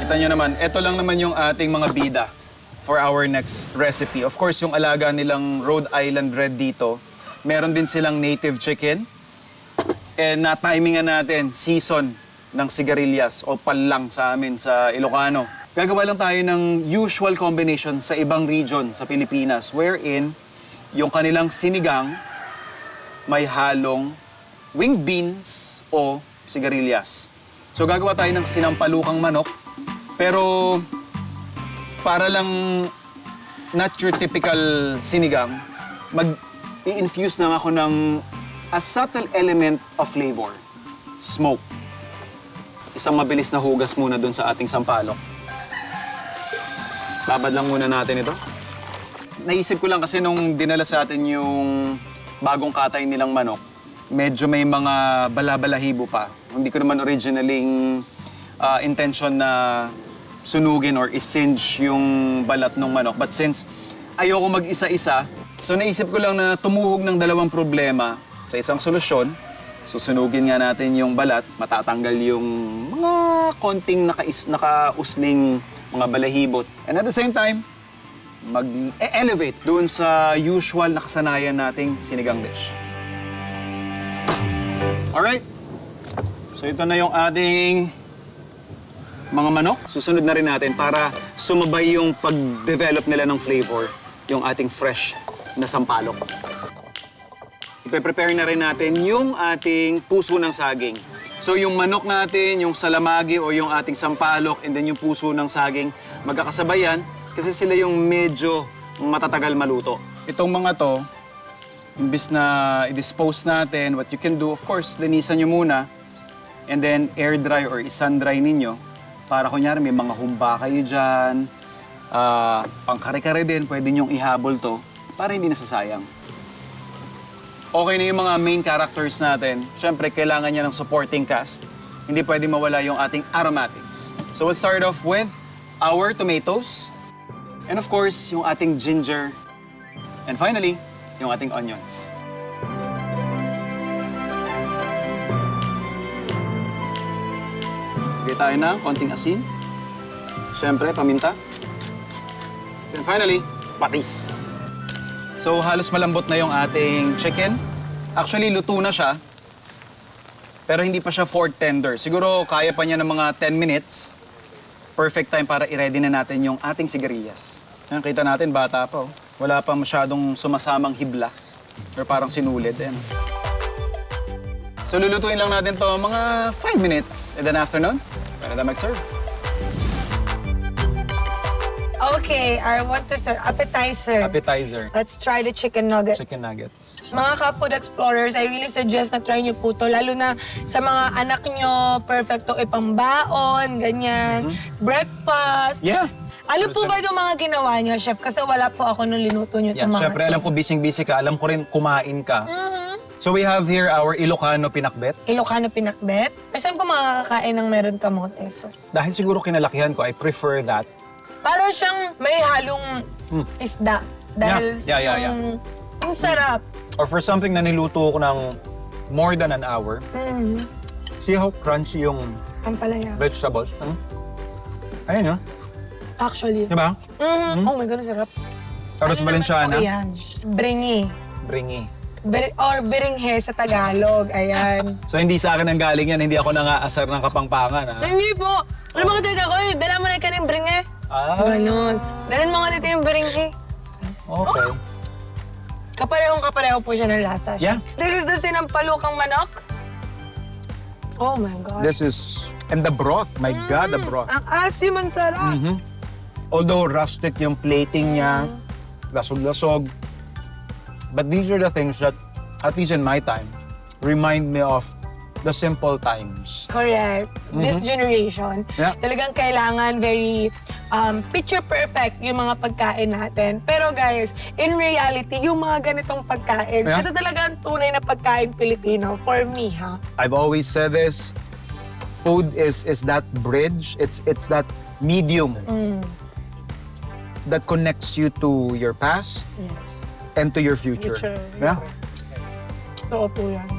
Kita nyo naman, ito lang naman yung ating mga bida for our next recipe. Of course, yung alaga nilang Rhode Island Red dito, meron din silang native chicken. And na-timingan natin, season ng sigarilyas o palang sa amin sa Ilocano. Gagawa lang tayo ng usual combination sa ibang region sa Pilipinas, wherein yung kanilang sinigang may halong winged beans o sigarilyas. So gagawa tayo ng sinampalukang manok, pero para lang not your typical sinigang, mag-i-infuse na ako ng a subtle element of flavor, smoke. Isang mabilis na hugas muna dun sa ating sampalok. Babad lang muna natin ito. Naisip ko lang kasi nung dinala sa atin yung bagong katay nilang manok, medyo may mga balabalahibo pa. Hindi ko naman originaling intention na sunugin or isinge yung balat ng manok. But since ayoko mag-isa-isa, so naisip ko lang na tumuhog ng dalawang problema sa isang solusyon. Susunugin nga natin yung balat, matatanggal yung mga konting nakausling mga balahibo. And at the same time, mag-elevate doon sa usual na kasanayan nating sinigang dish. Alright. So ito na yung ating mga manok. Susunod na rin natin para sumabay yung pag-develop nila ng flavor, yung ating fresh na sampalok. Ipe-prepare na rin natin yung ating puso ng saging. So yung manok natin, yung salamagi o yung ating sampalok, and then yung puso ng saging, magkakasabayan kasi sila yung medyo matatagal maluto. Itong mga to, imbis na i-dispose natin, what you can do, of course, linisan nyo muna and then air dry or isan dry ninyo para kunyari may mga humba kayo dyan, pangkare-kare din, pwede nyong ihabol to para hindi nasasayang. Okay na yung mga main characters natin. Siyempre, kailangan niya ng supporting cast. Hindi pwede mawala yung ating aromatics. So we'll start off with our tomatoes. And of course, yung ating ginger. And finally, yung ating onions. Bigay tayo ng konting asin. Siyempre, paminta. And finally, patis. So, halos malambot na yung ating chicken. Actually, luto na siya. Pero hindi pa siya fork tender. Siguro, kaya pa niya ng mga 10 minutes. Perfect time para i-ready na natin yung ating sigarilyas. Yan, kita natin, bata pa. Oh. Wala pa masyadong sumasamang hibla. Or parang sinulid. Yan. So, lulutuin lang natin to mga 5 minutes. And then after nun, pwede na mag-serve. Okay, I want to start appetizer. Appetizer. Let's try the chicken nuggets. Chicken nuggets. Mga ka-food explorers, I really suggest na try nyo po to. Lalo na sa mga anak nyo, perfecto ipambaon, ganyan. Breakfast. Yeah. Ano po ba yung mga ginawa nyo, chef? Kasi wala po ako nung linuto nyo itong mga Siyempre, alam ko busy-busy ka. Alam ko rin kumain ka. So we have here our Ilocano pinakbet. Ilocano pinakbet. First time ko makakain ng meron kamote. So. Dahil siguro kinalakihan ko, I prefer that. Parang siyang may halong isda. Dahil Yeah. ang sarap. Or for something na niluto ko ng more than an hour. See how crunchy yung Ang palaya. vegetables? Ayun, Actually. diba? Oh my God, ang sarap. Tapos Valenciana. Ayan. Bringi. Bringi. Or biringhe sa Tagalog. Ayan. So hindi sa akin ang galing yan, hindi ako nangaasar ng kapangpangan, ha? Hindi po. Alam mo ka ako, dala mo na ka ng bringe. Ganon. Dalhin mo nga dito yung bringhe. Okay. Kaparehong-kapareho po siya ng lasa. Yeah. This is the Sinampalukang Manok. Oh my God. This is... And the broth. My God, the broth. Ang asim, ang sarap. Although rustic yung plating niya, lasog-lasog. But these are the things that, at least in my time, remind me of the simple times. Correct. This generation, talagang kailangan very picture perfect yung mga pagkain natin. Pero guys, in reality, yung mga ganitong pagkain, ito talaga ang tunay na pagkain Pilipino for me, ha? I've always said this, food is that bridge, it's that medium that connects you to your past and to your future. Yeah? Totoo po yan.